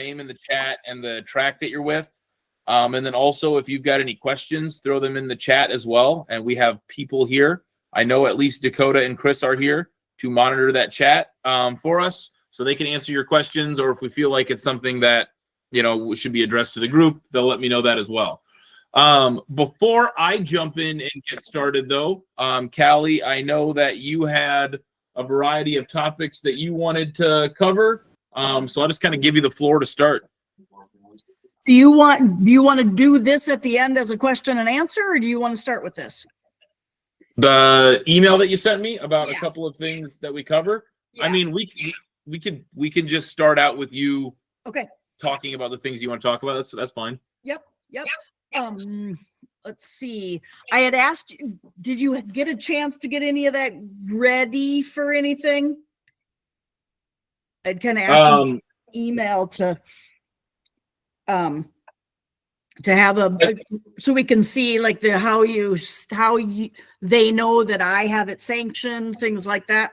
name in the chat and the track that you're with. And then also, if you've got any questions, throw them in the chat as well. And we have people here. I know at least Dakota and Chris are here to monitor that chat for us, so they can answer your questions. Or if we feel like it's something that, you know, should be addressed to the group, they'll let me know that as well. Before I jump in and get started, though, Callie, I know that you had a variety of topics that you wanted to cover. So I'll just kind of give you the floor to start. Do you want to do this at the end as a question and answer, or do you want to start with this? The email that you sent me about a couple of things that we cover. Yeah. I mean, we can just start out with you talking about the things you want to talk about. That's fine. Yep. Let's see. I had asked you, did you get a chance to get any of that ready for anything? I'd kind of asked you email to have so we can see like how they know that I have it sanctioned, things like that.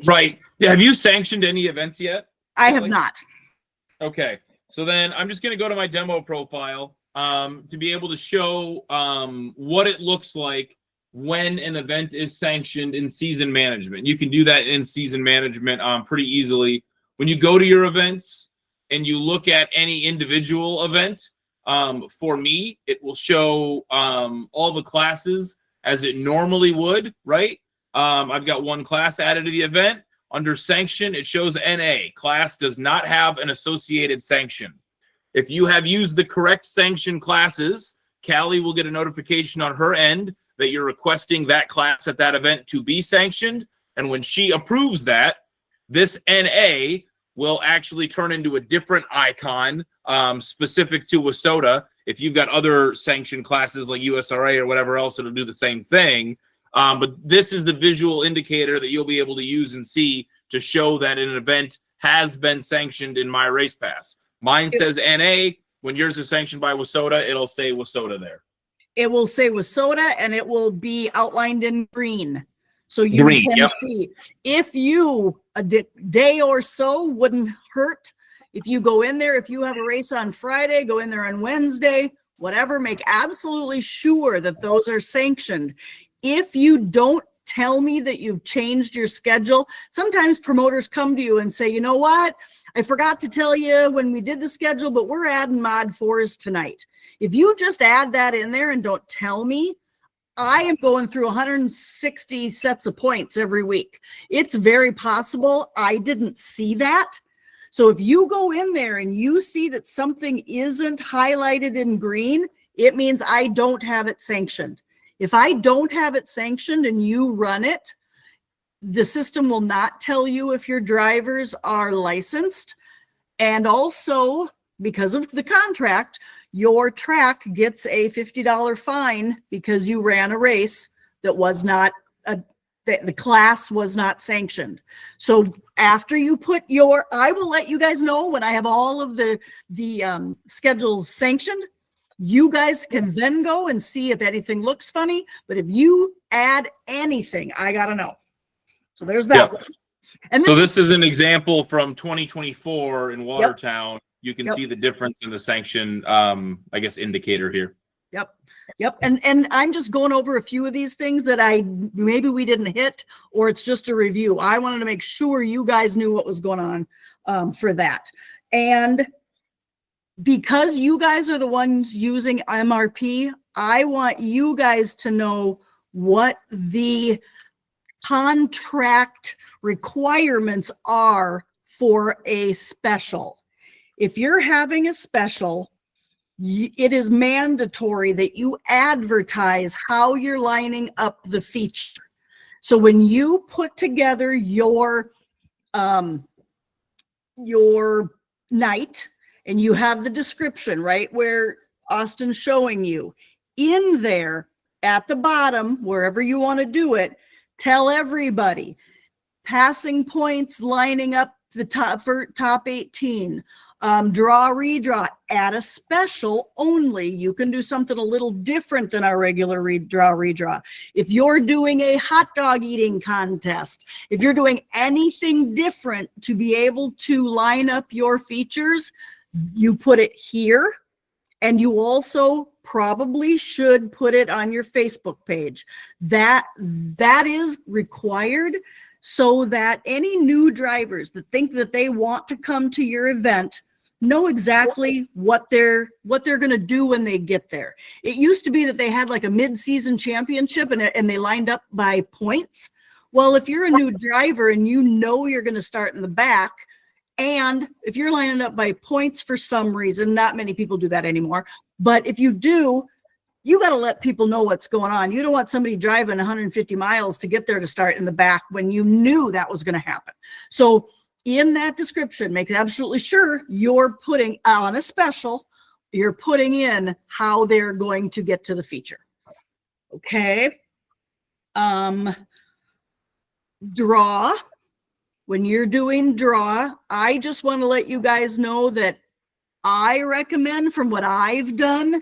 Right. Have you sanctioned any events yet? I have not. Okay. So then I'm just going to go to my demo profile to be able to show what it looks like when an event is sanctioned in season management. You can do that in season management pretty easily. When you go to your events and you look at any individual event, for me, it will show all the classes as it normally would, right? I've got one class added to the event. Under sanction, it shows NA. Class does not have an associated sanction. If you have used the correct sanction classes, Callie will get a notification on her end that you're requesting that class at that event to be sanctioned. And when she approves that, this NA will actually turn into a different icon specific to WISSOTA. If you've got other sanctioned classes like USRA or whatever else, it'll do the same thing. But this is the visual indicator that you'll be able to use and see to show that an event has been sanctioned in my race pass. Mine says NA. When yours is sanctioned by WISSOTA, it'll say WISSOTA there. It will say WISSOTA, and it will be outlined in green. So you can see. If you, a day or so wouldn't hurt. If you go in there, if you have a race on Friday, go in there on Wednesday, whatever, make absolutely sure that those are sanctioned. If you don't tell me that you've changed your schedule, sometimes promoters come to you and say, you know what? I forgot to tell you when we did the schedule, but we're adding mod 4s tonight. If you just add that in there and don't tell me, I am going through 160 sets of points every week. It's very possible I didn't see that. So if you go in there and you see that something isn't highlighted in green, it means I don't have it sanctioned. If I don't have it sanctioned and you run it, the system will not tell you if your drivers are licensed. And also, because of the contract, your track gets a $50 fine because you ran a race that was not, the class was not sanctioned. So after you put your, I will let you guys know when I have all of the schedules sanctioned. You guys can then go and see if anything looks funny. But if you add anything, I got to know. So there's that one. And this is an example from 2024 in Watertown. You can see the difference in the sanction, I guess, indicator here. Yep. And I'm just going over a few of these things that maybe we didn't hit, or it's just a review. I wanted to make sure you guys knew what was going on for that. And because you guys are the ones using MRP, I want you guys to know what the contract requirements are for a special. If you're having a special, it is mandatory that you advertise how you're lining up the feature. So when you put together your night and you have the description right where Austin's showing you, in there at the bottom, wherever you want to do it, tell everybody passing points, lining up the top 18, Draw, redraw, add a special only. You can do something a little different than our regular redraw. If you're doing a hot dog eating contest, if you're doing anything different to be able to line up your features, you put it here. And you also probably should put it on your Facebook page. That is required so that any new drivers that think that they want to come to your event know exactly what they're going to do when they get there. It used to be that they had like a mid-season championship and they lined up by points. Well, if you're a new driver and you know you're going to start in the back, and if you're lining up by points for some reason, not many people do that anymore, but if you do, you got to let people know what's going on. You don't want somebody driving 150 miles to get there to start in the back when you knew that was going to happen. So in that description, make absolutely sure you're putting on a special, you're putting in how they're going to get to the feature. Okay. Draw. When you're doing draw, I just want to let you guys know that I recommend, from what I've done,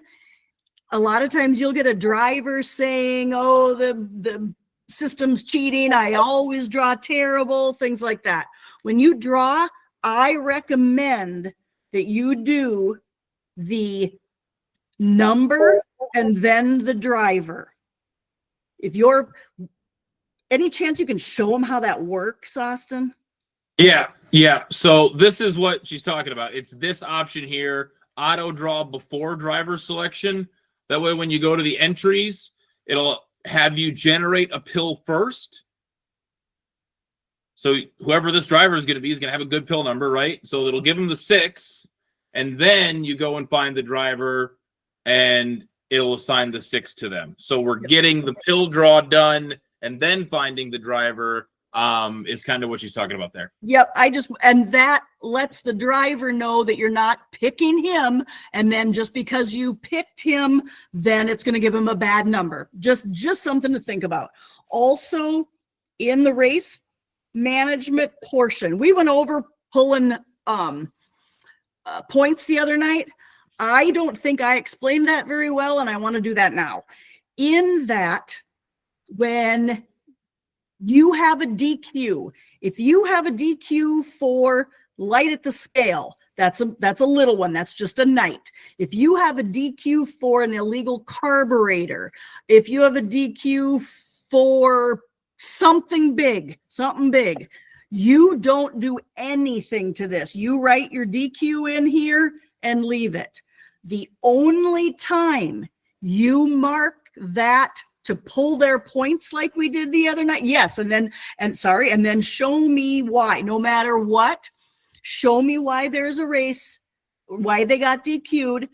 a lot of times you'll get a driver saying, oh, the system's cheating, I always draw terrible, things like that. When you draw, I recommend that you do the number and then the driver. If you're, any chance you can show them how that works, Austin? Yeah. So this is what she's talking about. It's this option here, auto draw before driver selection. That way, when you go to the entries, it'll have you generate a pill first. So whoever this driver is going to be is going to have a good pill number, right? So it'll give them the 6, and then you go and find the driver, and it'll assign the 6 to them. So we're getting the pill draw done, and then finding the driver is kind of what she's talking about there. Yep. And that lets the driver know that you're not picking him. And then just because you picked him, then it's going to give him a bad number. Just something to think about. Also, in the race management portion, we went over pulling points the other night. I don't think I explained that very well, and I want to do that now. In that, when you have a DQ, if you have a DQ for light at the scale, that's a little one. That's just a night. If you have a DQ for an illegal carburetor, if you have a DQ for something big, you don't do anything to this. You write your DQ in here and leave it. The only time you mark that to pull their points like we did the other night, yes, and then show me why. No matter what, show me why there's a race, why they got DQ'd.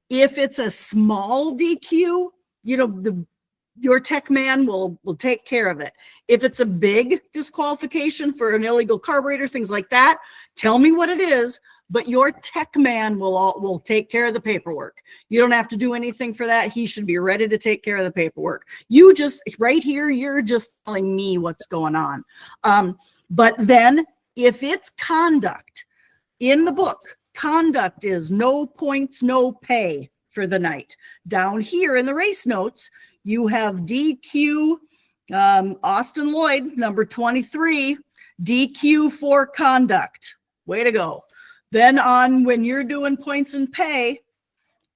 If it's a small DQ, your tech man will take care of it. If it's a big disqualification for an illegal carburetor, things like that, tell me what it is. But your tech man will take care of the paperwork. You don't have to do anything for that. He should be ready to take care of the paperwork. You just, right here, you're just telling me what's going on. But then if it's conduct, in the book, conduct is no points, no pay for the night. Down here in the race notes, you have DQ, Austin Lloyd, number 23, DQ for conduct. Way to go. Then when you're doing points and pay,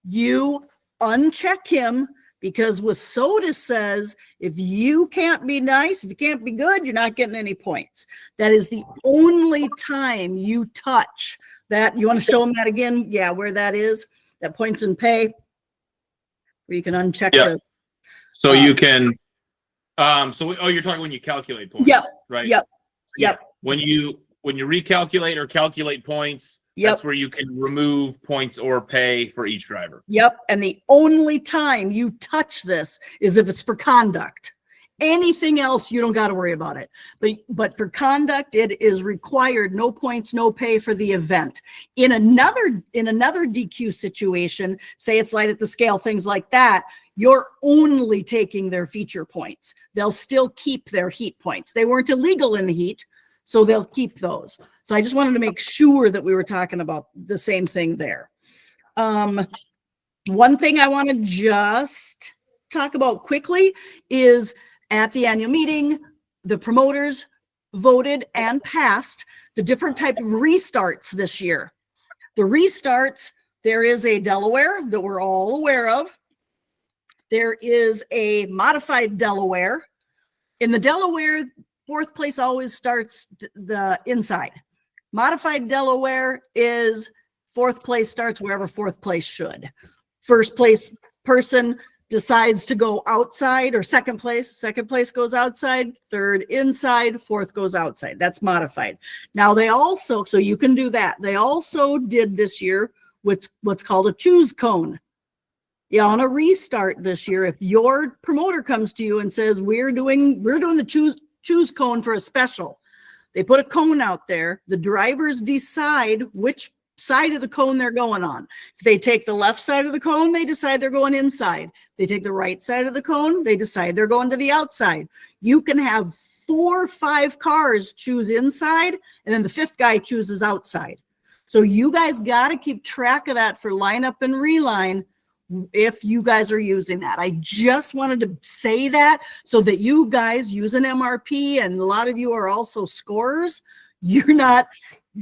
you uncheck him, because WISSOTA says if you can't be nice, if you can't be good, you're not getting any points. That is the only time you touch that. You want to show them that again? Yeah, where that is, that points and pay, where you can uncheck the. So you can, you're talking when you calculate points, right? Yep. When you recalculate or calculate points, that's where you can remove points or pay for each driver. Yep. And the only time you touch this is if it's for conduct. Anything else, you don't got to worry about it. But for conduct, it is required. No points, no pay for the event. In another DQ situation, say it's light at the scale, things like that, you're only taking their feature points. They'll still keep their heat points. They weren't illegal in the heat. So they'll keep those. So I just wanted to make sure that we were talking about the same thing there. One thing I want to just talk about quickly is at the annual meeting, the promoters voted and passed the different type of restarts this year. The restarts, there is a Delaware that we're all aware of. There is a modified Delaware. In the Delaware, fourth place always starts the inside. Modified Delaware is fourth place starts wherever fourth place should. First place person decides to go outside, or second place goes outside, third inside, fourth goes outside. That's modified. Now they also, so you can do that. They also did this year what's called a choose cone. Yeah, on a restart this year, if your promoter comes to you and says, we're doing the choose cone for a special, they put a cone out there. The drivers decide which side of the cone they're going on. If they take the left side of the cone, they decide they're going inside. They take the right side of the cone, they decide they're going to the outside. You can have 4 or 5 cars choose inside, and then the 5th guy chooses outside. So you guys got to keep track of that for lineup and reline if you guys are using that. I just wanted to say that so that you guys use an MRP, and a lot of you are also scorers. You're not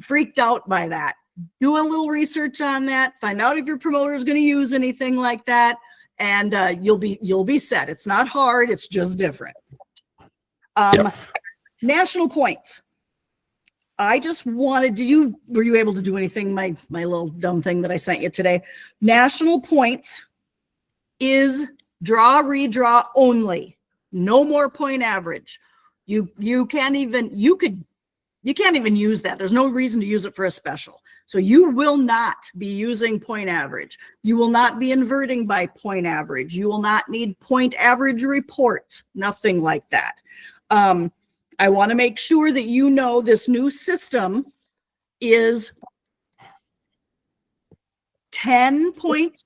freaked out by that. Do a little research on that. Find out if your promoter is going to use anything like that, and you'll be set. It's not hard. It's just different. National points. I just wanted. Were you able to do anything? My little dumb thing that I sent you today. National points is draw redraw only. No more point average. You can't even use that. There's no reason to use it for a special. So you will not be using point average. You will not be inverting by point average. You will not need point average reports. Nothing like that. I want to make sure that you know this new system is 10 points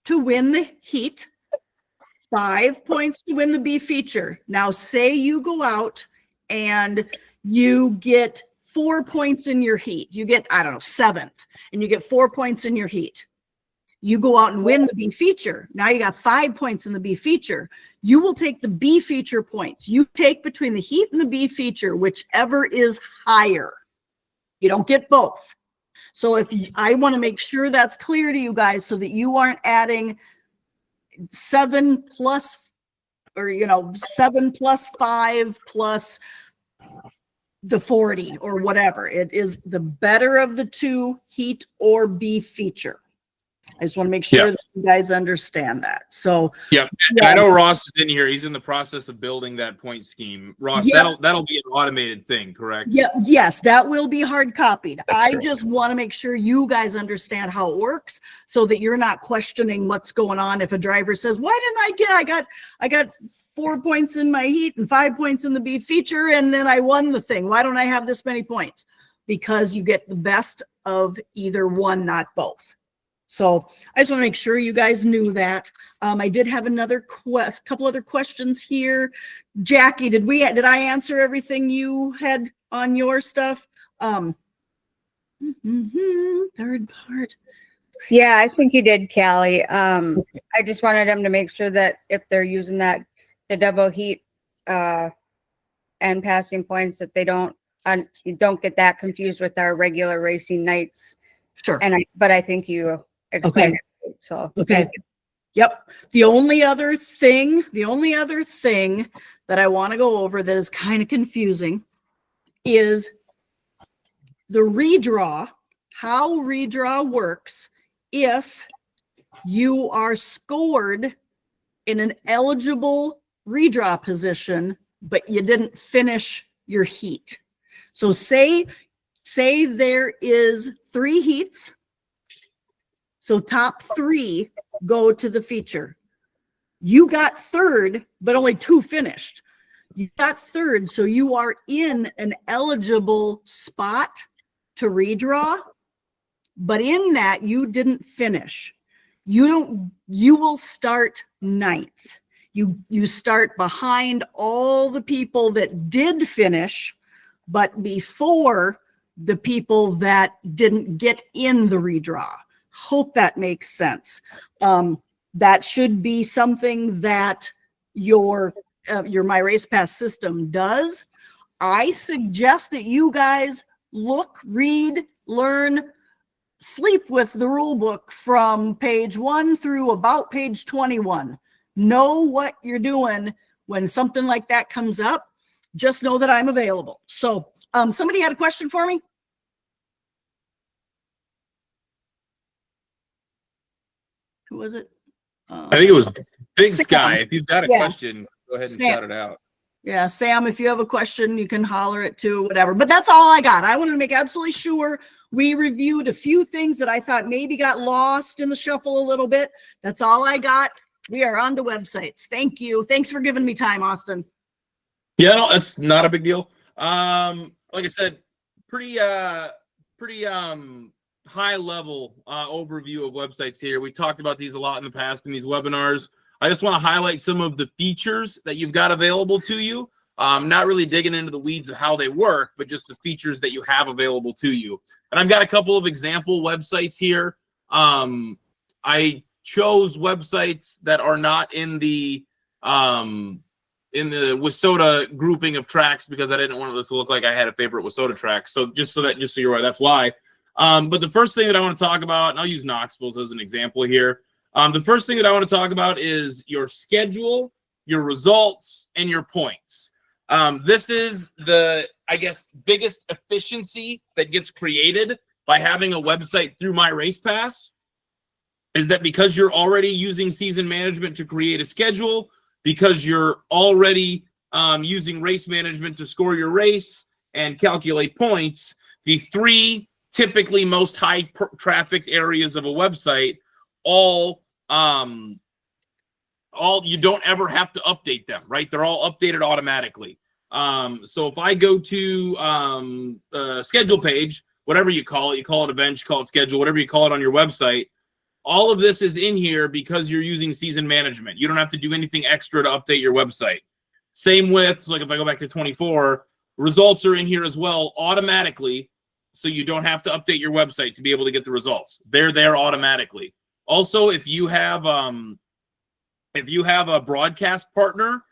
to win the heat, 5 points to win the B feature. Now, say you go out and you get 4 points in your heat. You get, 7th, and you get 4 points in your heat. You go out and win the B feature. Now you got 5 points in the B feature. You will take the B feature points. You take between the heat and the B feature, whichever is higher. You don't get both. So I want to make sure that's clear to you guys so that you aren't adding 7 plus, or 7 plus 5 plus the 40 or whatever. It is the better of the two, heat or B feature. I just want to make sure that you guys understand that. So I know Ross is in here. He's in the process of building that point scheme. Ross, that'll be an automated thing, correct? Yes, that will be hard copied. I just want to make sure you guys understand how it works so that you're not questioning what's going on. If a driver says, why didn't I got 4 points in my heat and 5 points in the B feature, and then I won the thing. Why don't I have this many points? Because you get the best of either one, not both. So I just want to make sure you guys knew that. I did have another couple other questions here. Jackie, did I answer everything you had on your stuff? Third part. Yeah, I think you did, Callie. I just wanted them to make sure that if they're using the double heat and passing points, that they don't get that confused with our regular racing nights. Sure. But I think you explained it. So okay. Yep. The only other thing that I want to go over that is kind of confusing is the redraw, how redraw works if you are scored in an eligible redraw position, but you didn't finish your heat. So say there is 3 heats. So top 3 go to the feature. You got 3rd, but only 2 finished. You got 3rd, so you are in an eligible spot to redraw, but in that you didn't finish. You will start 9th. You start behind all the people that did finish, but before the people that didn't get in the redraw. Hope that makes sense. That should be something that your My Race Pass system does. I suggest that you guys look, read, learn, sleep with the rule book from page 1 through about page 21. Know what you're doing when something like that comes up. Just know that I'm available. So somebody had a question for me? Who was it? I think it was Big Sam. Sky. If you've got a Yeah. question, go ahead and Sam. shout it out. Yeah, Sam, if you have a question, you can holler it too, whatever. But that's all I got. I wanted to make absolutely sure we reviewed a few things that I thought maybe got lost in the shuffle a little bit. That's all I got. We are on to websites. Thank you. Thanks for giving me time, Austin. Yeah, no, that's not a big deal. Like I said, pretty high level overview of websites here. We talked about these a lot in the past in these webinars. I just want to highlight some of the features that you've got available to you. Not really digging into the weeds of how they work, but just the features that you have available to you. And I've got a couple of example websites here. I chose websites that are not in the WISSOTA grouping of tracks because I didn't want it to look like I had a favorite WISSOTA track. So just so you're aware, that's why. But the first thing that I want to talk about, and I'll use Knoxville as an example here. The first thing that I want to talk about is your schedule, your results, and your points. This is the, I guess, biggest efficiency that gets created by having a website through My Race Pass, is that because you're already using season management to create a schedule, because you're already using race management to score your race and calculate points, the three typically most high traffic areas of a website, all you don't ever have to update them, right? They're all updated automatically. So if I go to a schedule page, whatever you call it event, you call it schedule, whatever you call it on your website, all of this is in here because you're using season management. You don't have to do anything extra to update your website. Same with, so like if I go back to 24, results are in here as well automatically, so you don't have to update your website to be able to get the results. They're there automatically. Also, if you have a broadcast partner,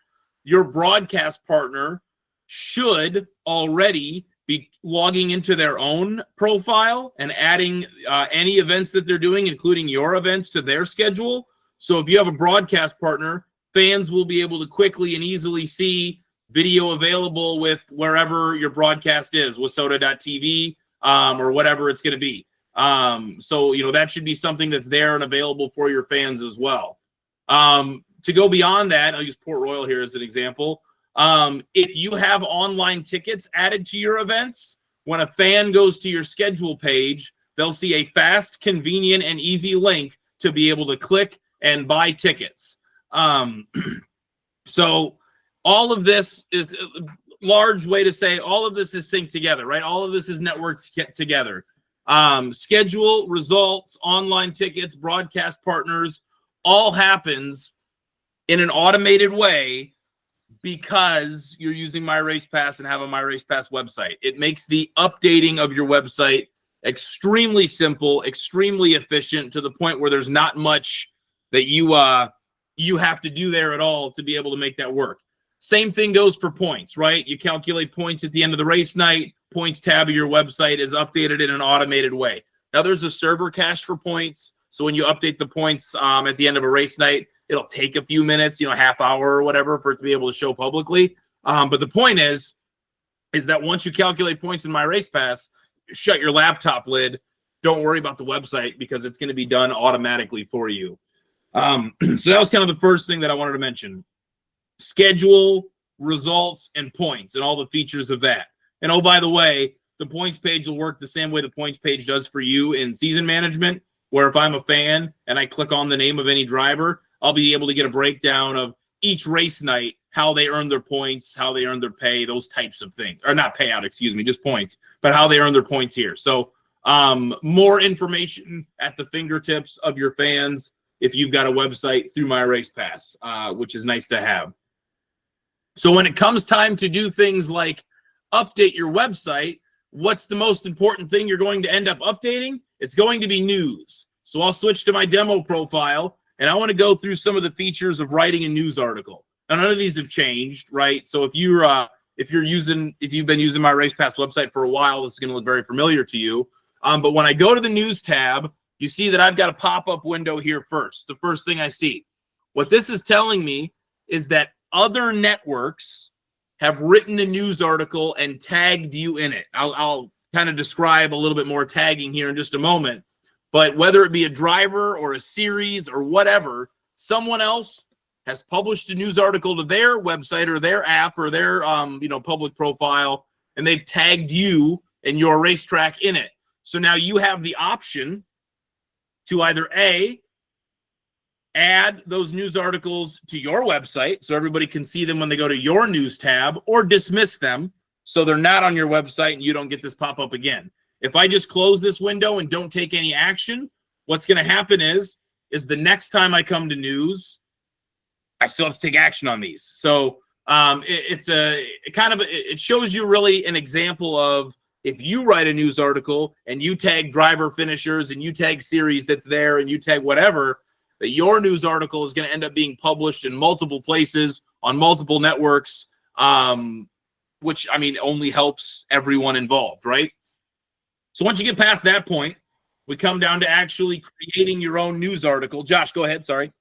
your broadcast partner should already be logging into their own profile and adding any events that they're doing, including your events, to their schedule. So if you have a broadcast partner, fans will be able to quickly and easily see video available with wherever your broadcast is, WISSOTA.tv or whatever it's going to be. So, that should be something that's there and available for your fans as well. To go beyond that, I'll use Port Royal here as an example. If you have online tickets added to your events, when a fan goes to your schedule page, they'll see a fast, convenient, and easy link to be able to click and buy tickets. So all of this is a large way to say all of this is synced together, right? All of this is networked together. Schedule, results, online tickets, broadcast partners, all happens in an automated way because you're using My Race Pass and have a My Race Pass website. It makes the updating of your website extremely simple, extremely efficient, to the point where there's not much that you have to do there at all to be able to make that work. Same thing goes for points, right? You calculate points at the end of the race night. Points tab of your website is updated in an automated way. Now, there's a server cache for points. So when you update the points at the end of a race night, it'll take a few minutes, half hour or whatever, for it to be able to show publicly. But the point is that once you calculate points in My Race Pass, shut your laptop lid. Don't worry about the website because it's going to be done automatically for you. So that was kind of the first thing that I wanted to mention. Schedule, results, and points, and all the features of that. And oh, by the way, the points page will work the same way the points page does for you in season management, where if I'm a fan and I click on the name of any driver, I'll be able to get a breakdown of each race night, how they earn their points, how they earn their pay, those types of things. Or not payout, excuse me, just points, but how they earn their points here. So more information at the fingertips of your fans if you've got a website through My Race Pass, which is nice to have. So when it comes time to do things like update your website, what's the most important thing you're going to end up updating? It's going to be news. So I'll switch to my demo profile, and I want to go through some of the features of writing a news article. Now, none of these have changed, right? So if you've been using my RacePass website for a while, this is going to look very familiar to you. But when I go to the news tab, you see that I've got a pop-up window here first. The first thing I see. What this is telling me is that other networks have written a news article and tagged you in it. I'll kind of describe a little bit more tagging here in just a moment. But whether it be a driver or a series or whatever, someone else has published a news article to their website or their app or their public profile, and they've tagged you and your racetrack in it. So now you have the option to either A, add those news articles to your website so everybody can see them when they go to your news tab, or dismiss them so they're not on your website and you don't get this pop-up again. If I just close this window and don't take any action, what's going to happen is the next time I come to news, I still have to take action on these. So it shows you really an example of, if you write a news article and you tag driver finishers and you tag series that's there and you tag whatever, that your news article is going to end up being published in multiple places on multiple networks, which, I mean, only helps everyone involved, right? So once you get past that point, we come down to actually creating your own news article. Josh, go ahead. Sorry.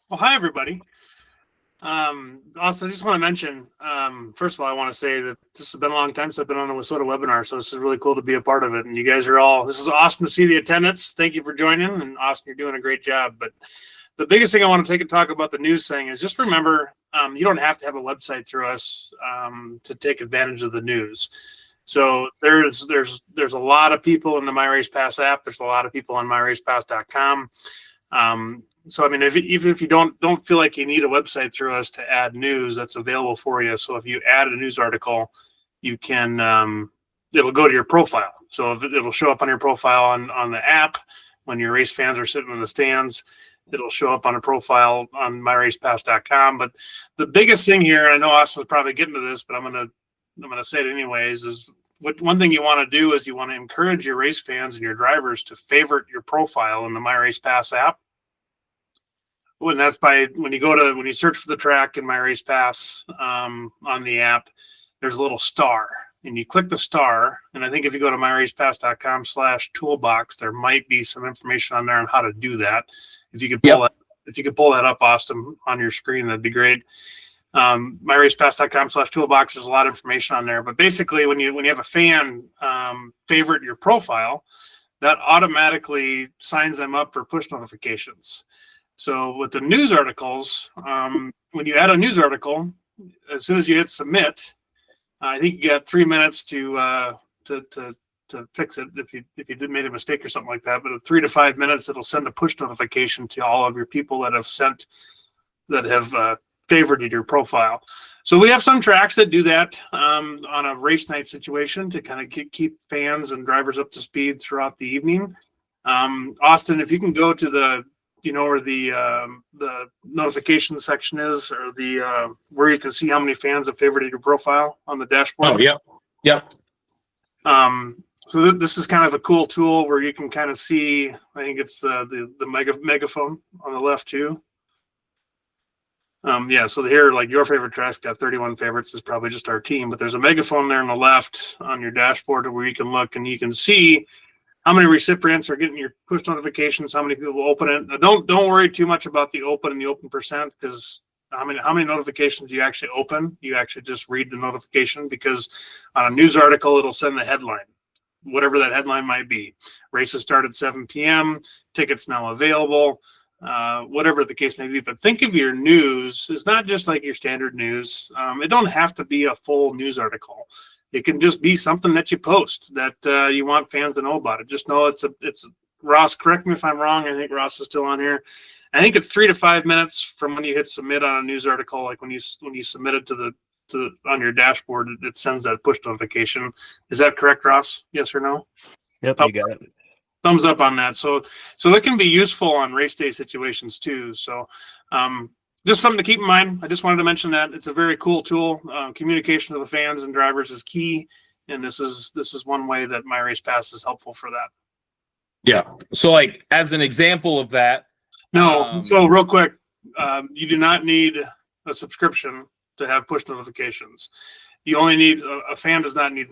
Well, hi, everybody. Also, I just want to mention, first of all, I want to say that this has been a long time since I've been on the WISSOTA webinar, so this is really cool to be a part of it. And you guys are this is awesome to see the attendance. Thank you for joining, and Austin, you're doing a great job. But the biggest thing I want to take and talk about the news thing is just remember, you don't have to have a website through us to take advantage of the news. So there's a lot of people in the MyRacePass app. There's a lot of people on myracepass.com. So, I mean, even if you don't feel like you need a website through us to add news, that's available for you. So if you add a news article, you can, it'll go to your profile. So it'll show up on your profile on the app when your race fans are sitting in the stands. It'll show up on a profile on myracepass.com. But the biggest thing here, and I know Austin's probably getting to this, but I'm gonna say it anyways, is one thing you want to do is you want to encourage your race fans and your drivers to favorite your profile in the MyRacePass app. And that's when you search for the track in MyRacePass on the app, there's a little star, and you click the star. And I think if you go to myracepass.com/toolbox, there might be some information on there on how to do that. If you could pull that up, Austin, on your screen, that'd be great. myracepass.com/toolbox, there's a lot of information on there. But basically, when you have a fan favorite your profile, that automatically signs them up for push notifications. So with the news articles, when you add a news article, as soon as you hit submit, I think you got 3 minutes to fix it if you made a mistake or something like that. But at 3 to 5 minutes, it'll send a push notification to all of your people that have favorited your profile. So we have some tracks that do that on a race night situation to kind of keep fans and drivers up to speed throughout the evening. Austin, if you can go to where the notification section is, or where you can see how many fans have favorited your profile on the dashboard. Oh, yep. So this is kind of a cool tool where you can kind of see, I think it's the megaphone on the left too. So here, like, your favorite track's got 31 favorites. Is probably just our team, but there's a megaphone there on the left on your dashboard where you can look and you can see how many recipients are getting your push notifications, how many people open it. Now, don't worry too much about the open and the open percent, because how many notifications do you actually open? You actually just read the notification, because on a news article, it'll send the headline, whatever that headline might be. Races start at 7 p.m., tickets now available, whatever the case may be. But think of your news as not just like your standard news. It don't have to be a full news article. It can just be something that you post that you want fans to know about it. Just know it's Ross, correct me if I'm wrong. I think Ross is still on here. I think it's 3 to 5 minutes from when you hit submit on a news article. Like when you submit it on your dashboard, it sends that push notification. Is that correct, Ross? Yes or no? Yep, you got it. Thumbs up on that. So that can be useful on race day situations too. So just something to keep in mind. I just wanted to mention that it's a very cool tool. Communication to the fans and drivers is key, and this is one way that My Race Pass is helpful for that. Yeah. So, like, as an example of that. No. So real quick, you do not need a subscription to have push notifications. You only need a fan does not need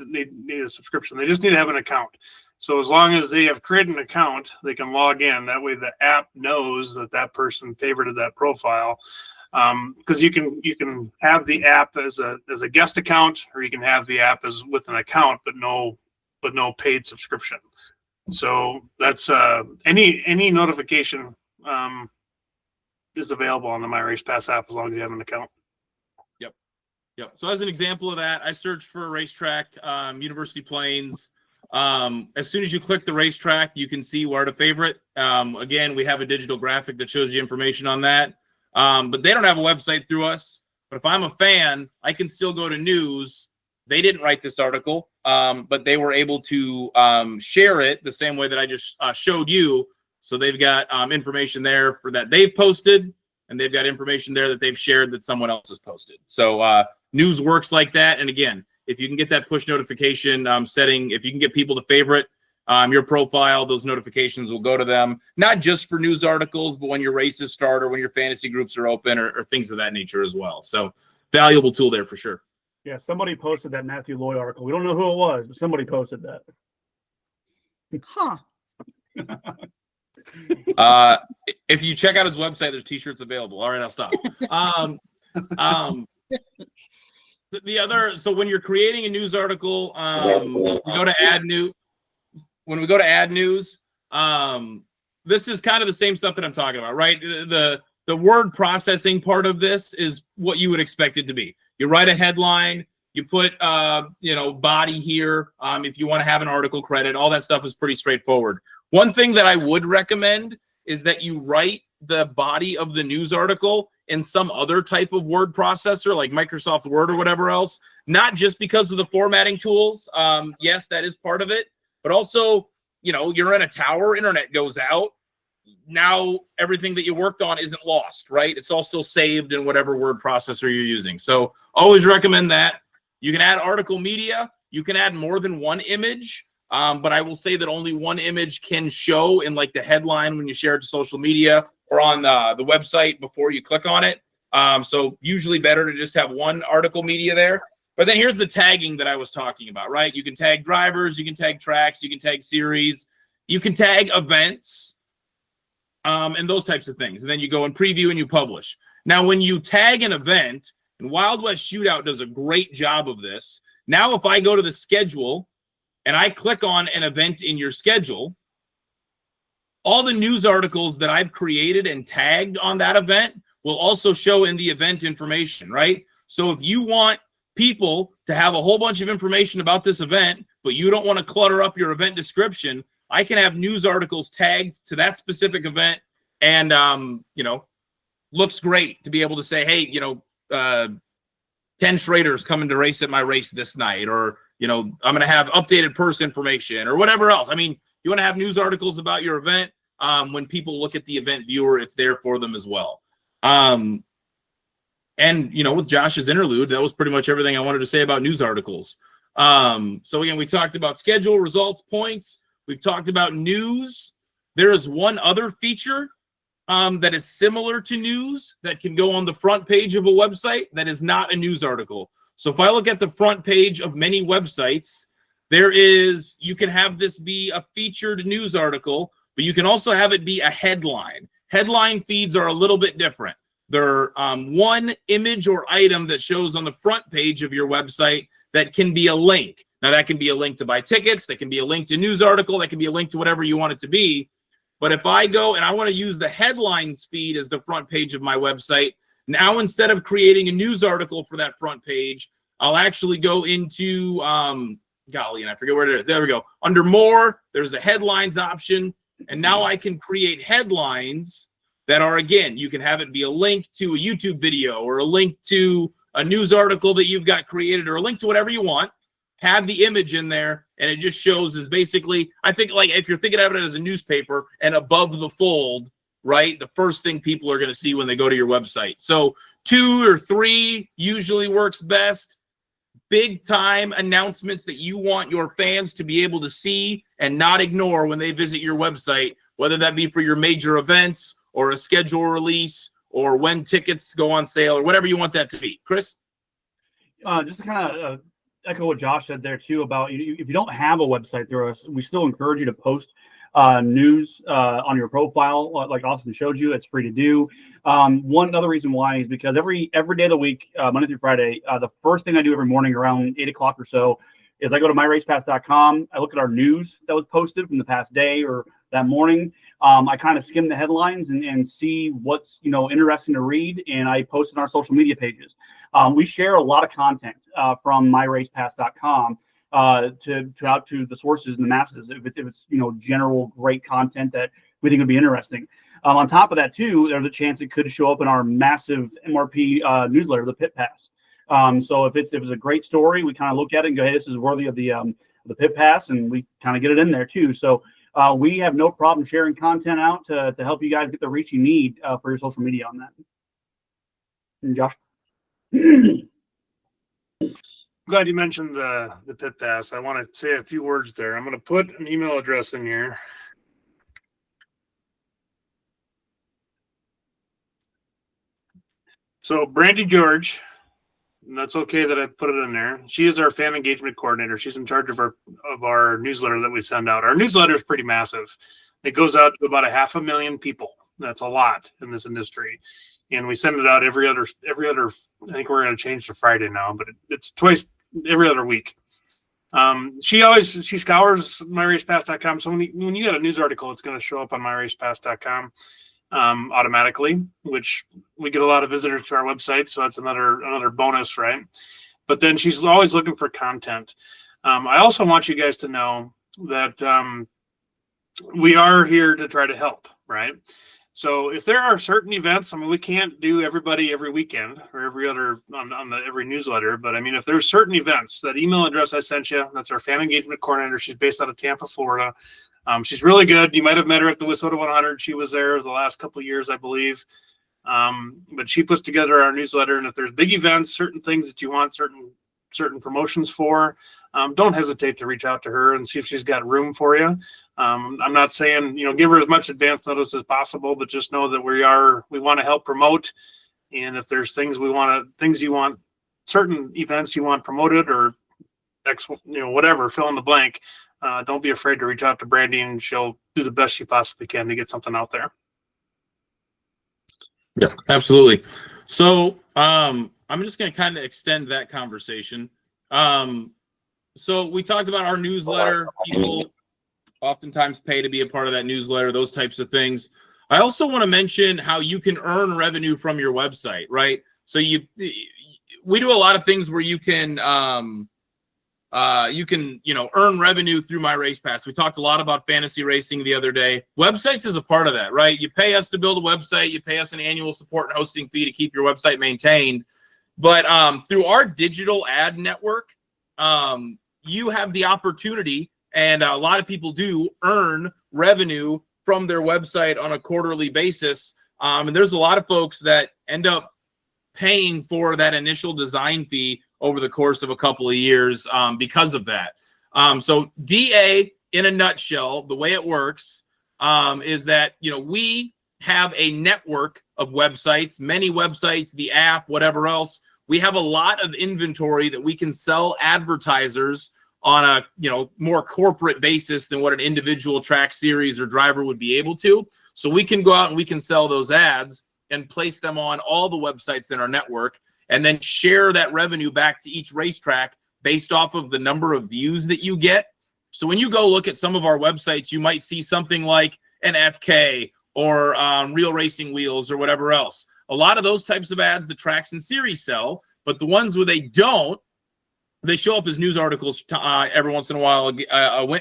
a subscription. They just need to have an account. So as long as they have created an account, they can log in. That way the app knows that that person favorited that profile. Because you can have the app as a guest account, or you can have the app as with an account, but no paid subscription. So that's any notification is available on the My Race Pass app as long as you have an account. Yep. So as an example of that, I searched for a racetrack, University Plains. As soon as you click the racetrack, you can see where to favorite. Again, we have a digital graphic that shows you information on that. But they don't have a website through us. But if I'm a fan, I can still go to news. They didn't write this article, but they were able to share it the same way that I just showed you. So they've got information there for that they've posted, and they've got information there that they've shared that someone else has posted. So news works like that. And again, if you can get that push notification setting, if you can get people to favorite your profile, those notifications will go to them, not just for news articles, but when your races start or when your fantasy groups are open or things of that nature as well. So valuable tool there for sure. Yeah, somebody posted that Matthew Lloyd article. We don't know who it was, but somebody posted that. Huh. If you check out his website, there's t-shirts available. All right, I'll stop. The other, so when you're creating a news article, we go to add new. When we go to add news, this is kind of the same stuff that I'm talking about, right? The word processing part of this is what you would expect it to be. You write a headline, you put body here. If you want to have an article credit, all that stuff is pretty straightforward. One thing that I would recommend is that you write the body of the news article in some other type of word processor like Microsoft Word or whatever else, not just because of the formatting tools. Yes, that is part of it, but also, you're in a tower, internet goes out. Now everything that you worked on isn't lost, right? It's all still saved in whatever word processor you're using. So always recommend that. You can add article media. You can add more than one image. But I will say that only one image can show in like the headline when you share it to social media or on the website before you click on it. So usually better to just have one article media there. But then here's the tagging that I was talking about, right? You can tag drivers, you can tag tracks, you can tag series, you can tag events, and those types of things. And then you go and preview and you publish. Now, when you tag an event, and Wild West Shootout does a great job of this. Now, if I go to the schedule and I click on an event in your schedule, all the news articles that I've created and tagged on that event will also show in the event information, right? So if you want people to have a whole bunch of information about this event, but you don't want to clutter up your event description, I can have news articles tagged to that specific event, and looks great to be able to say, hey, Ken Schrader's coming to race at my race this night, or I'm going to have updated purse information or whatever else. I mean, you want to have news articles about your event. When people look at the event viewer, it's there for them as well. And with Josh's interlude, that was pretty much everything I wanted to say about news articles. So again, we talked about schedule, results, points. We've talked about news. There is one other feature that is similar to news that can go on the front page of a website that is not a news article. So if I look at the front page of many websites, you can have this be a featured news article, but you can also have it be a headline. Headline feeds are a little bit different. They're one image or item that shows on the front page of your website that can be a link. Now, that can be a link to buy tickets. That can be a link to news article. That can be a link to whatever you want it to be. But if I go and I want to use the headlines feed as the front page of my website, now instead of creating a news article for that front page, I'll actually go into, golly, and I forget where it is. There we go. Under more, there's a headlines option. And now I can create headlines that are, again, you can have it be a link to a YouTube video or a link to a news article that you've got created or a link to whatever you want. Have the image in there, and it just shows is basically, I think, like if you're thinking of it as a newspaper and above the fold, right? The first thing people are going to see when they go to your website. So 2 or 3 usually works best. Big time announcements that you want your fans to be able to see and not ignore when they visit your website, whether that be for your major events or a schedule release or when tickets go on sale or whatever you want that to be. Chris? Just to kind of echo what Josh said there too about if you don't have a website, we still encourage you to post news on your profile, like Austin showed you. It's free to do. One other reason why is because every day of the week, Monday through Friday, the first thing I do every morning around 8 o'clock or so is I go to myracepass.com. I look at our news that was posted from the past day or that morning. I kind of skim the headlines and see what's interesting to read, and I post in our social media pages. We share a lot of content from myracepass.com out to the sources and the masses. If it's general great content that we think would be interesting. On top of that too, there's a chance it could show up in our massive MRP newsletter, the Pit Pass. So if it's a great story, we kind of look at it and go, hey, this is worthy of the Pit Pass, and we kind of get it in there too. So we have no problem sharing content out to help you guys get the reach you need for your social media on that. And Josh? Glad you mentioned the Pit Pass. I want to say a few words there. I'm going to put an email address in here. So Brandy George, and that's okay that I put it in there. She is our fan engagement coordinator. She's in charge of our newsletter that we send out. Our newsletter is pretty massive. It goes out to about 500,000 people. That's a lot in this industry, and we send it out every other. I think we're going to change to Friday now, but it's twice every other week. She scours myracepass.com. So when you get a news article, it's going to show up on myracepass.com automatically, which we get a lot of visitors to our website, so that's another bonus, right? But then she's always looking for content. I also want you guys to know that we are here to try to help, right? So if there are certain events, I mean, we can't do everybody every weekend or every other every newsletter, but I mean, if there's certain events, that email address I sent you, that's our fan engagement coordinator. She's based out of Tampa, Florida. She's really good. You might have met her at the WISSOTA 100. She was there the last couple of years, I believe. But she puts together our newsletter, and if there's big events, certain things that you want, certain promotions for, don't hesitate to reach out to her and see if she's got room for you. I'm not saying, give her as much advance notice as possible, but just know that we want to help promote. And if there's things you want, certain events you want promoted or whatever, fill in the blank, don't be afraid to reach out to Brandy, and she'll do the best she possibly can to get something out there. Yeah, absolutely. So, I'm just going to kind of extend that conversation. So we talked about our newsletter. People oftentimes pay to be a part of that newsletter, those types of things. I also want to mention how you can earn revenue from your website, right? So we do a lot of things where you can earn revenue through My Race Pass. We talked a lot about fantasy racing the other day. Websites is a part of that, right? You pay us to build a website. You pay us an annual support and hosting fee to keep your website maintained. But through our digital ad network, you have the opportunity, and a lot of people do, earn revenue from their website on a quarterly basis. And there's a lot of folks that end up paying for that initial design fee over the course of a couple of years because of that. So DA, in a nutshell, the way it works is that, we have a network of websites, many websites, the app, whatever else. We have a lot of inventory that we can sell advertisers on a more corporate basis than what an individual track series or driver would be able to. So we can go out and we can sell those ads and place them on all the websites in our network, and then share that revenue back to each racetrack based off of the number of views that you get. So when you go look at some of our websites, you might see something like an FK or Real Racing Wheels or whatever else. A lot of those types of ads, the tracks and series sell, but the ones where they don't, they show up as news articles every once in a while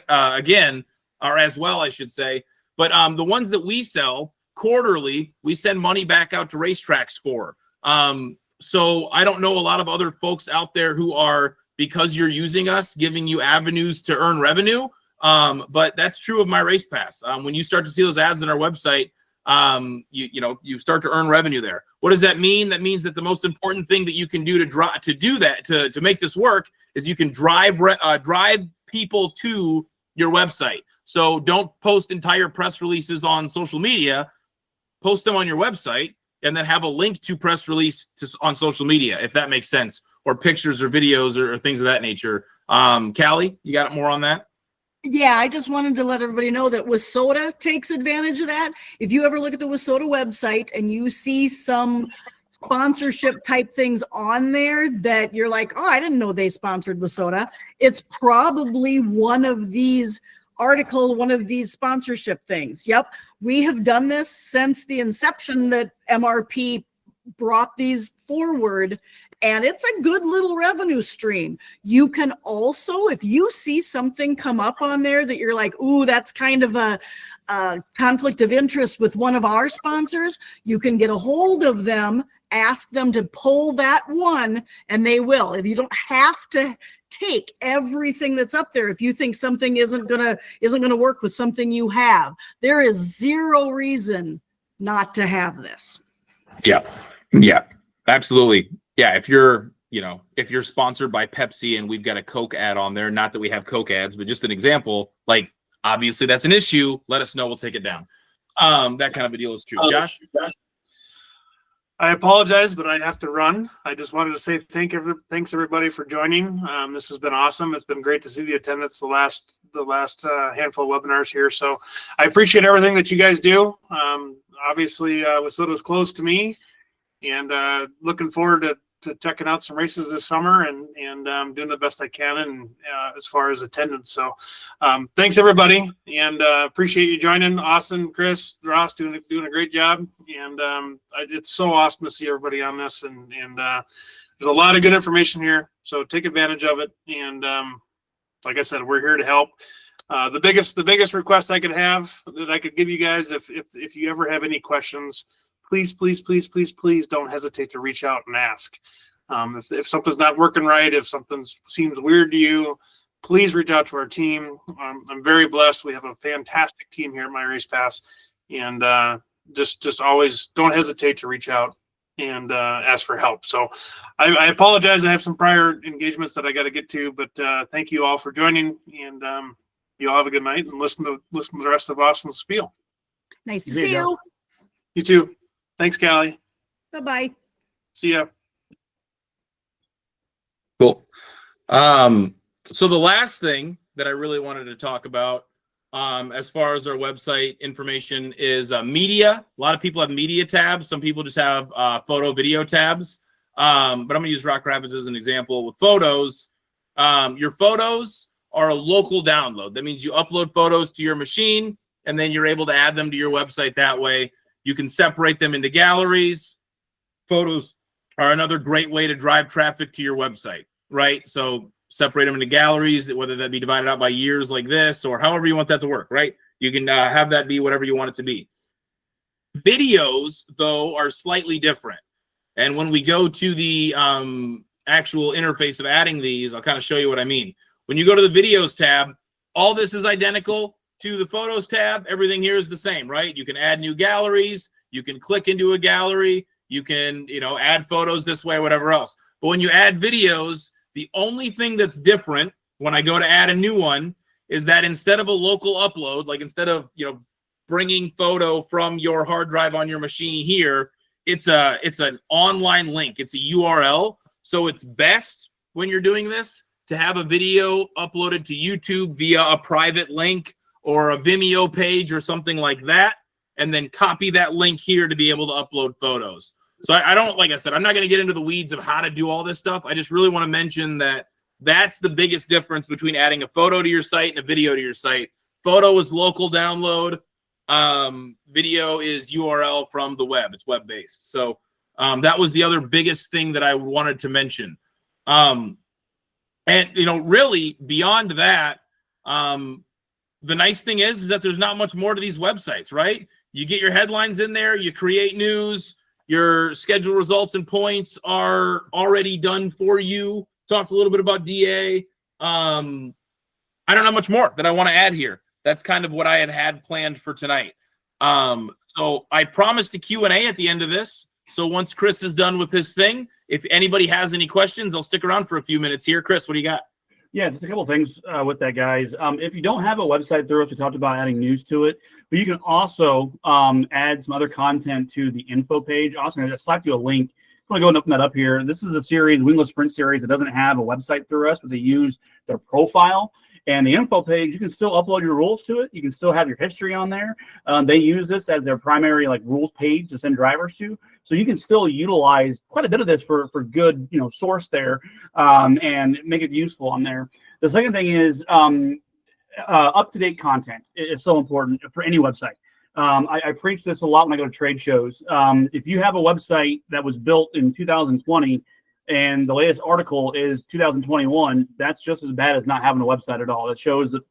again, or as well, I should say. But the ones that we sell quarterly, we send money back out to racetracks for. So I don't know a lot of other folks out there who are, because you're using us, giving you avenues to earn revenue. But that's true of My Race Pass. When you start to see those ads on our website, you start to earn revenue there. What does that mean? That means that the most important thing that you can do to make this work is you can drive people to your website. So don't post entire press releases on social media, post them on your website, and then have a link to press release on social media, if that makes sense, or pictures or videos or things of that nature. Callie, you got more on that? Yeah, I just wanted to let everybody know that WISSOTA takes advantage of that. If you ever look at the WISSOTA website and you see some sponsorship type things on there that you're like, oh, I didn't know they sponsored WISSOTA, it's probably one of these sponsorship things. Yep, we have done this since the inception that MRP brought these forward, and it's a good little revenue stream. You can also, if you see something come up on there that you're like, ooh, that's kind of a conflict of interest with one of our sponsors, you can get a hold of them, ask them to pull that one, and they will. You don't have to take everything that's up there. If you think something isn't gonna work with something you have, there is zero reason not to have this. Yeah, absolutely. Yeah, if you're sponsored by Pepsi and we've got a Coke ad on there, not that we have Coke ads, but just an example, like obviously that's an issue. Let us know, we'll take it down. That kind of a deal is true. Josh? I apologize, but I have to run. I just wanted to say thanks everybody for joining. This has been awesome. It's been great to see the attendance the last handful of webinars here. So I appreciate everything that you guys do. Obviously, WISSOTA's close to me, and looking forward to checking out some races this summer and doing the best I can and as far as attendance. So thanks everybody, and appreciate you joining. Austin, Chris, Ross doing a great job, and it's so awesome to see everybody on this, and there's a lot of good information here, so take advantage of it. And like I said, we're here to help. The biggest request I could give you guys, if you ever have any questions, please don't hesitate to reach out and ask. If something's not working right, if something seems weird to you, please reach out to our team. I'm very blessed. We have a fantastic team here at My Race Pass, and just always don't hesitate to reach out and ask for help. So I apologize. I have some prior engagements that I got to get to, but thank you all for joining, and you all have a good night, and listen to the rest of Austin's spiel. Nice to see you. You too. Thanks, Callie. Bye-bye. See ya. Cool. So the last thing that I really wanted to talk about as far as our website information is media. A lot of people have media tabs. Some people just have photo video tabs. But I'm going to use Rock Rapids as an example. With photos, your photos are a local download. That means you upload photos to your machine, and then you're able to add them to your website that way. You can separate them into galleries. Photos are another great way to drive traffic to your website, right? So separate them into galleries, whether that be divided out by years like this, or however you want that to work, right? You can have that be whatever you want it to be. Videos, though, are slightly different. And when we go to the actual interface of adding these, I'll kind of show you what I mean. When you go to the videos tab, all this is identical to the photos tab. Everything here is the same, right? You can add new galleries. You can click into a gallery. You can, add photos this way, whatever else. But when you add videos, the only thing that's different when I go to add a new one is that instead of a local upload, like instead of, bringing photo from your hard drive on your machine here, it's an online link. It's a URL. So it's best when you're doing this to have a video uploaded to YouTube via a private link or a Vimeo page or something like that, and then copy that link here to be able to upload photos. So I don't, like I said, I'm not going to get into the weeds of how to do all this stuff. I just really want to mention that that's the biggest difference between adding a photo to your site and a video to your site. Photo is local download. Video is URL from the web. It's web-based. So that was the other biggest thing that I wanted to mention. And, really beyond that, the nice thing is that there's not much more to these websites, right? You get your headlines in there, you create news, your schedule results and points are already done for you. Talked a little bit about DA. I don't know much more that I want to add here. That's kind of what I had planned for tonight. So I promised a Q&A at the end of this. So once Chris is done with his thing, if anybody has any questions, I'll stick around for a few minutes here. Chris, what do you got? Yeah, just a couple of things with that, guys. If you don't have a website through us, we talked about adding news to it, but you can also add some other content to the info page. Austin, I just slapped you a link. I'm going to go and open that up here. This is a series, Wingless Sprint series, that doesn't have a website through us, but they use their profile. And the info page, you can still upload your rules to it. You can still have your history on there. They use this as their primary rules page to send drivers to. So you can still utilize quite a bit of this for good, source there, and make it useful on there. The second thing is up-to-date content is so important for any website. I preach this a lot when I go to trade shows. If you have a website that was built in 2020 and the latest article is 2021, that's just as bad as not having a website at all. It shows that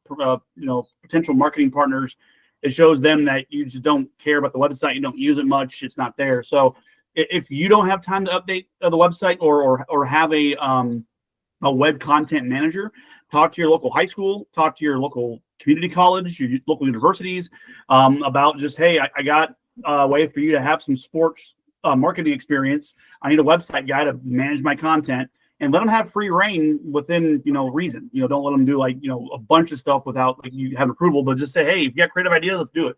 potential marketing partners, it shows them that you just don't care about the website, you don't use it much, it's not there. So if you don't have time to update the website or have a web content manager, talk to your local high school, talk to your local community college, your local universities about just, hey, I got a way for you to have some sports marketing experience. I need a website guy to manage my content, and let them have free reign within reason. Don't let them do a bunch of stuff without you have approval, but just say, hey, if you got creative ideas, let's do it.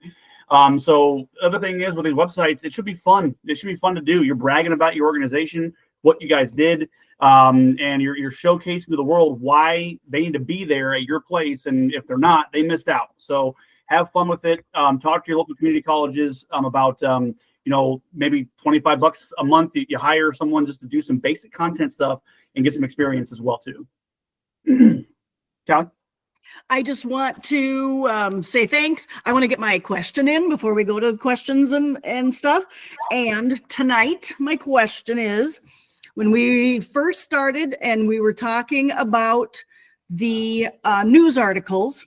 So other thing is with these websites, it should be fun. It should be fun to do. You're bragging about your organization, what you guys did, and you're showcasing to the world why they need to be there at your place, and if they're not, they missed out. So have fun with it. Talk to your local community colleges about maybe $25 a month. You hire someone just to do some basic content stuff and get some experience as well too. Callie? I just want to say thanks. I want to get my question in before we go to questions and stuff. And tonight, my question is, when we first started and we were talking about the news articles,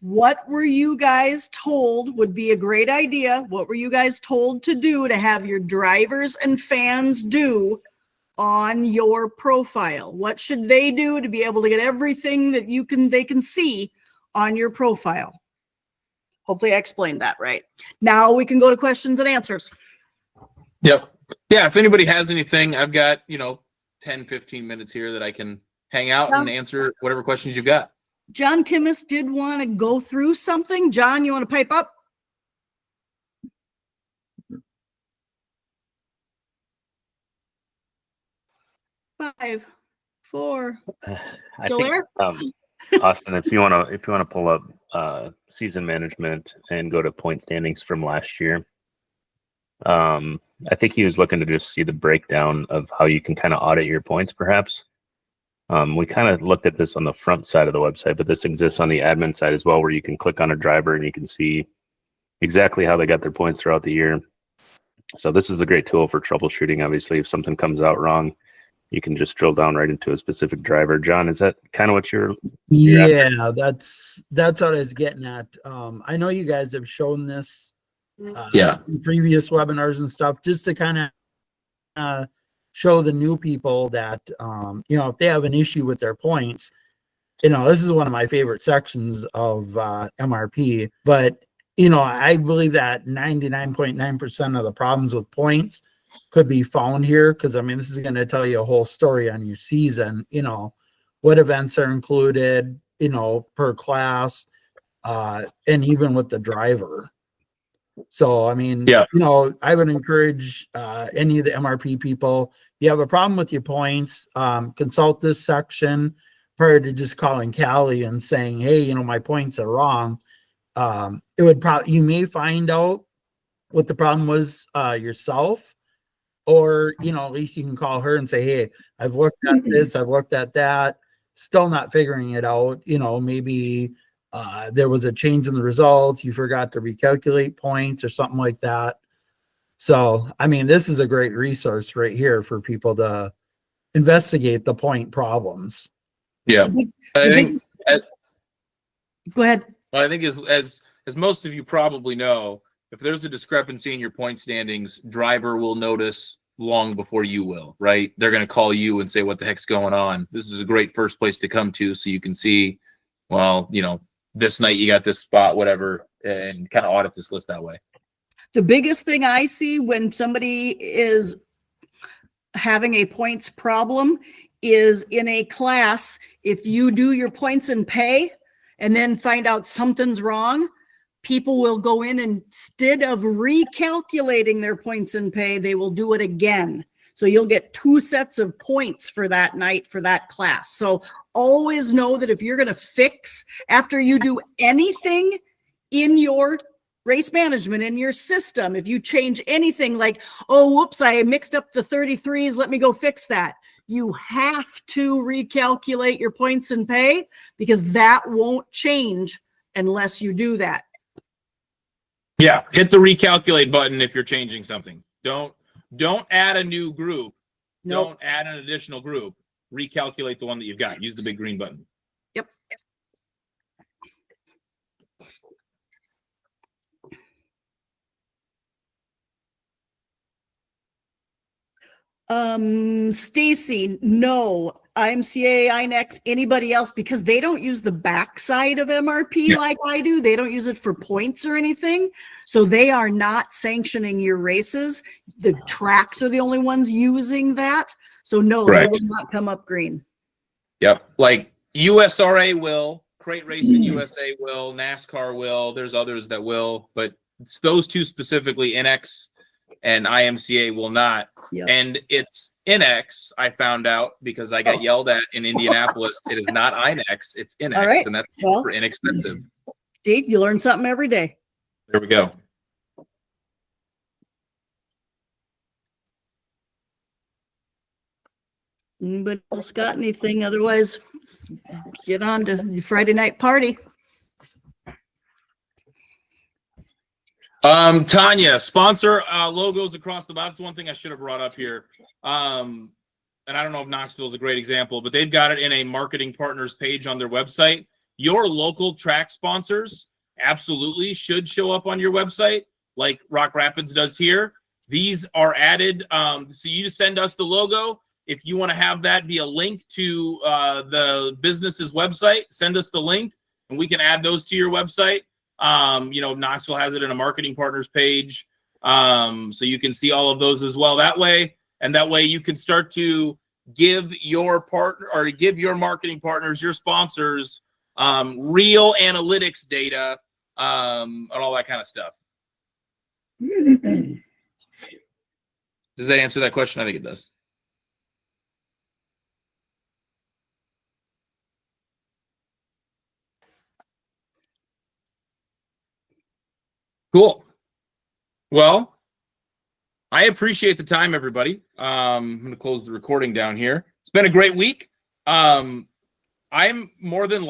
what were you guys told would be a great idea? What were you guys told to do to have your drivers and fans do on your profile? What should they do to be able to get everything that they can see on your profile? Hopefully I explained that right. Now we can go to questions and answers. Yep. Yeah, if anybody has anything, I've got 10, 15 minutes here that I can hang out and answer whatever questions you've got. John Kimmis did want to go through something. John, you want to pipe up? Five, four. I Still think, there? Austin, if you want to pull up season management and go to point standings from last year, I think he was looking to just see the breakdown of how you can kind of audit your points, perhaps. We kind of looked at this on the front side of the website, but this exists on the admin side as well, where you can click on a driver and you can see exactly how they got their points throughout the year. So this is a great tool for troubleshooting. Obviously, if something comes out wrong, you can just drill down right into a specific driver. John, is that kind of what you're yeah, that's what I was getting at. I know you guys have shown this in previous webinars and stuff, just to kind of show the new people that if they have an issue with their points, this is one of my favorite sections of MRP, but I believe that 99.9% of the problems with points could be found here, because this is going to tell you a whole story on your season, what events are included, per class, and even with the driver. So, I would encourage any of the MRP people, if you have a problem with your points, consult this section prior to just calling Callie and saying, hey, my points are wrong. It would you may find out what the problem was yourself, or, at least you can call her and say, hey, I've looked at this, I've looked at that, still not figuring it out. Maybe there was a change in the results, you forgot to recalculate points or something like that. So, this is a great resource right here for people to investigate the point problems. Yeah. I think go ahead. I think as most of you probably know, if there's a discrepancy in your point standings, driver will notice long before you will, right? They're going to call you and say, what the heck's going on? This is a great first place to come to, so you can see, well, this night you got this spot, whatever, and kind of audit this list that way. The biggest thing I see when somebody is having a points problem is in a class, if you do your points and pay and then find out something's wrong, people will go in and instead of recalculating their points and pay, they will do it again. So you'll get 2 sets of points for that night for that class. So always know that if you're going to fix after you do anything in your race management, in your system, if you change anything like, oh, whoops, I mixed up the 33s, let me go fix that. You have to recalculate your points and pay because that won't change unless you do that. Yeah, hit the recalculate button if you're changing something. Don't add a new group. Nope. Don't add an additional group. Recalculate the one that you've got. Use the big green button. Yep. Stacy, no. IMCA, INEX, anybody else, because they don't use the backside of MRP like I do. They don't use it for points or anything. So they are not sanctioning your races. The tracks are the only ones using that. So no, they will not come up green. Yep. Like USRA will, Crate Racing USA will, NASCAR will. There's others that will, but it's those two specifically, NX and IMCA will not. Yep. And it's NX, I found out because I got yelled at in Indianapolis. It is not INX, it's NX, All right. and that's Well, super inexpensive. Steve, you learn something every day. There we go. Anybody else got anything? Otherwise, get on to the Friday night party. Tanya, sponsor logos across the bottom. That's one thing I should have brought up here. And I don't know if Knoxville is a great example, but they've got it in a marketing partners page on their website. Your local track sponsors absolutely should show up on your website, like Rock Rapids does here. These are added. So you just send us the logo. If you want to have that be a link to the business's website, send us the link and we can add those to your website. Knoxville has it in a marketing partners page. So you can see all of those as well that way. And that way you can start to give your partner or give your marketing partners, your sponsors, real analytics data, and all that kind of stuff. Does that answer that question? I think it does. Cool. Well, I appreciate the time, everybody. I'm going to close the recording down here. It's been a great week. I'm more than